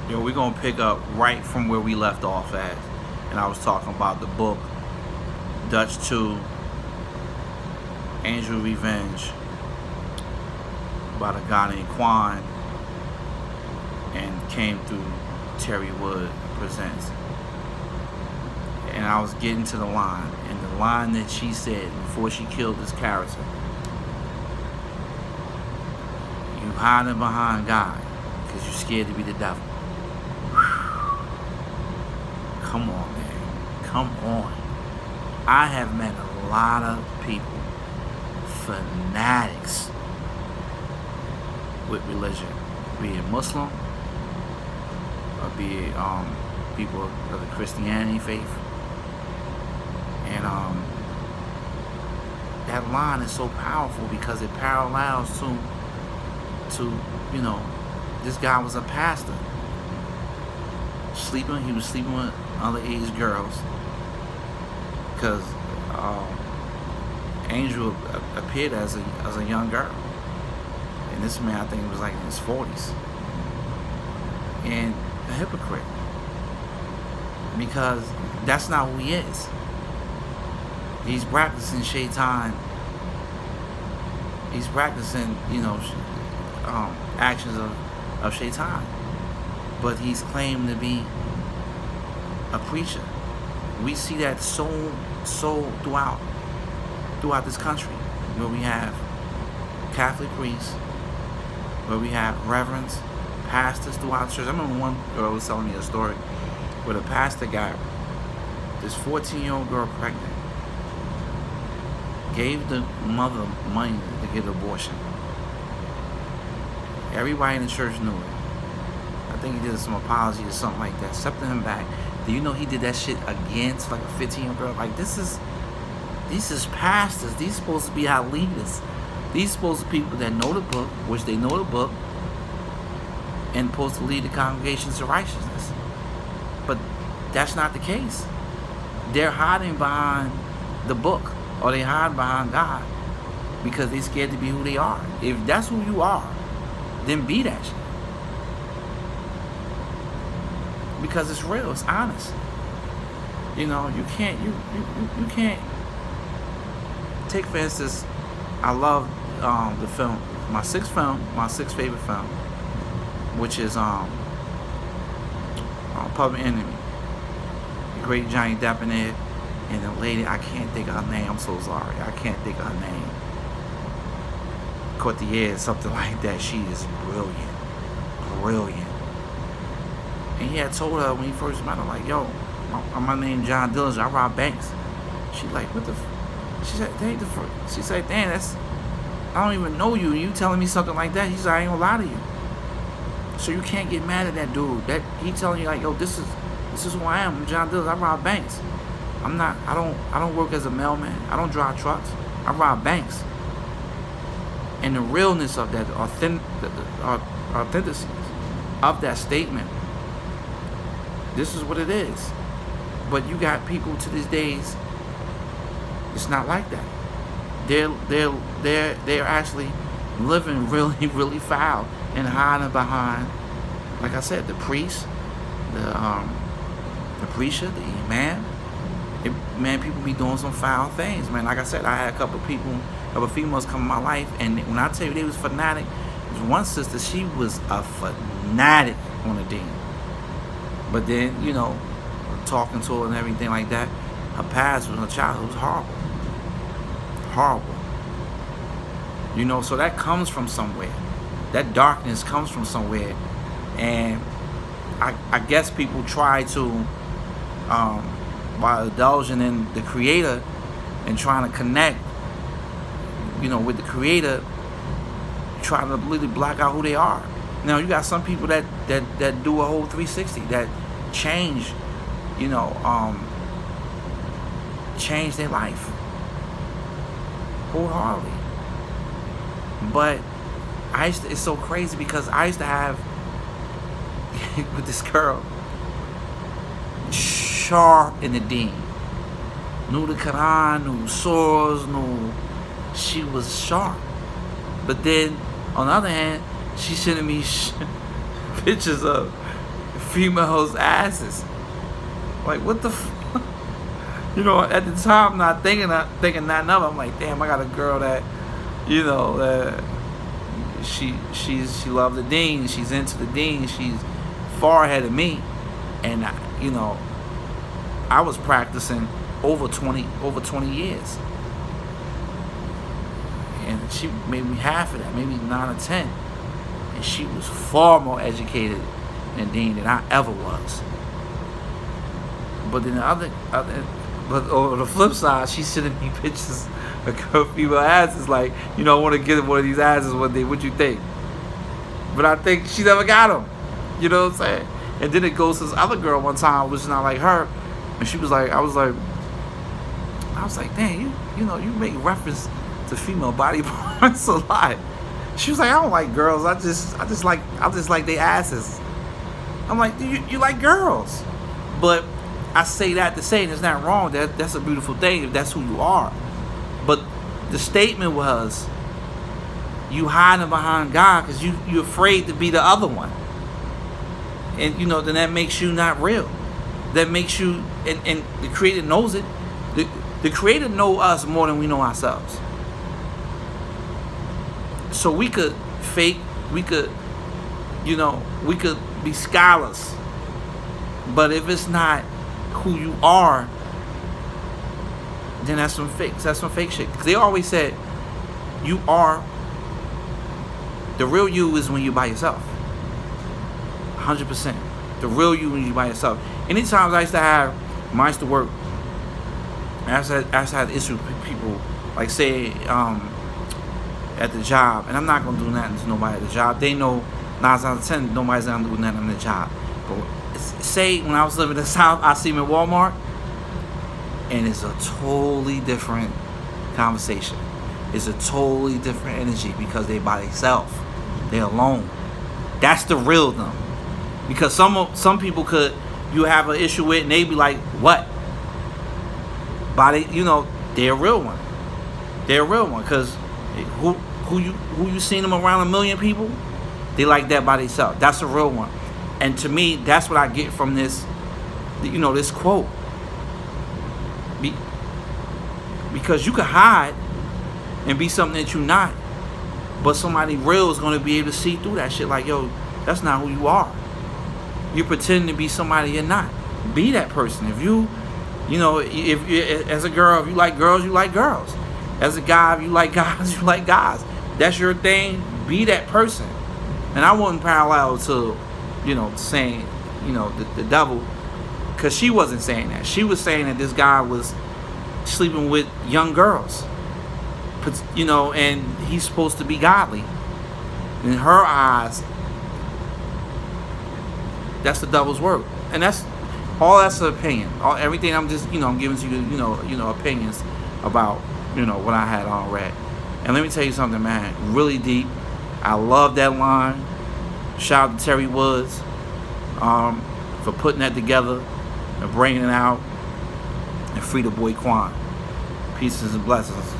We're gonna pick up right from where we left off at, and I was talking about the book Dutch 2, Angel Revenge, by a guy named Quan, and came through Terry Wood Presents. And I was getting to the line, and the line that she said before she killed this character: "You hiding behind God because you're scared to be the devil." Come on, man. Come on. I have met a lot of people, fanatics with religion, be it Muslim or be it people of the Christianity faith. And that line is so powerful because it parallels to this guy was a pastor. He was sleeping with underage girls because Angel appeared as a young girl, and this man, I think, was like in his 40s, and a hypocrite, because that's not who he is. He's practicing shaitan. He's practicing, actions of shaitan, but he's claimed to be a preacher. We see that so throughout this country, where we have Catholic priests, where we have reverends, pastors throughout church. I remember one girl was telling me a story where the pastor got this 14-year-old girl pregnant, gave the mother money to get an abortion. Everybody in the church knew it. I think he did some apology or something like that, accepted him back. Do you know he did that shit again to like a 15-year-old girl? Like, these is pastors. These supposed to be our leaders. These supposed to be people that know the book, which they know the book, and supposed to lead the congregations to righteousness. But that's not the case. They're hiding behind the book, or they hide behind God because they're scared to be who they are. If that's who you are, then be that shit. Because it's real, it's honest. You can't take, for instance, I love the film, my sixth favorite film, which is Public Enemy. The great Johnny Depp in it, and the lady, I can't think of her name, I'm so sorry, I can't think of her name. Courtier, something like that. She is brilliant. And he had told her when he first met her, like, yo, my name John Dillinger, I rob banks. She like, what the she said, dang, she said, damn, I don't even know you, and you telling me something like that. He said, I ain't gonna lie to you. So you can't get mad at that dude. That he telling you, like, yo, this is who I am. I'm John Dillinger, I rob banks. I don't work as a mailman. I don't drive trucks. I rob banks. And the realness of that, authenticity of that statement, this is what it is. But you got people to these days, it's not like that. They're actually living really, really foul and hiding behind, like I said, the priest, the preacher, the imam. Man, people be doing some foul things, man. Like I said, I had a couple females come in my life, and when I tell you they was fanatic, there's one sister, she was a fanatic on the deen. But then, talking to her and everything like that, her past when her childhood was horrible. So that comes from somewhere. That darkness comes from somewhere, and I guess people try to, by indulging in the Creator and trying to connect, with the Creator, trying to really block out who they are. Now you got some people that do a whole 360, that change, change their life wholeheartedly. But it's so crazy because I used to have with this girl, sharp in the deen, knew the Quran, knew surahs, she was sharp. But then on the other hand, she sending me pictures of females' asses. Like, what the you know, at the time, not thinking nothing of it. I'm like, damn, I got a girl that, you know, she loved the Dean. She's into the Dean. She's far ahead of me. And, you know, I was practicing over 20 years. And she made me half of that, maybe 9 or 10. And she was far more educated than Dean than I ever was. But then but on the flip side, she's sending me pictures of her female asses. Like, you know, I want to get one of these asses one day. What you think? But I think she never got them. You know what I'm saying? And then it goes to this other girl one time, which is not like her. And she was like, I was like, dang, you know, you make reference to female body parts a lot. She was like, I don't like girls. I just like their asses. I'm like, you like girls, but I say that to say there's not wrong. That's a beautiful thing if that's who you are. But the statement was, you hiding behind God because you're afraid to be the other one. And, you know, then that makes you not real. That makes you, and the Creator knows it. The Creator know us more than we know ourselves. So we could fake, we could be scholars. But if it's not who you are, then that's some fake shit. Because they always said, you are, the real you is when you're by yourself. 100%. The real you when you're by yourself. Anytime I used to work, I used to have issues with people, like say, at the job, and I'm not gonna do nothing to nobody at the job. They know 9 out of 10 nobody's gonna do nothing on the job. But say when I was living in the South, I see them at Walmart, and it's a totally different conversation. It's a totally different energy because they by themselves. They're alone. That's the real them. Because some people could you have an issue with, and they be like, what? They're a real one. They're a real one because who you seen them around 1 million people? They like that by themselves. That's a real one. And to me, that's what I get from this, this quote. Because you can hide and be something that you're not, but somebody real is going to be able to see through that shit. Like, yo, that's not who you are. You're pretending to be somebody you're not. Be that person. If as a girl, if you like girls, you like girls. As a guy, if you like guys, you like guys. That's your thing. Be that person. And I wasn't parallel to, saying, the devil, because she wasn't saying that. She was saying that this guy was sleeping with young girls, and he's supposed to be godly. In her eyes, that's the devil's work. And that's an opinion. Everything I'm just, I'm giving to you, opinions about, what I had on read. And let me tell you something, man, really deep. I love that line. Shout out to Terry Woods for putting that together and bringing it out. And free the boy Quan. Pieces and blessings.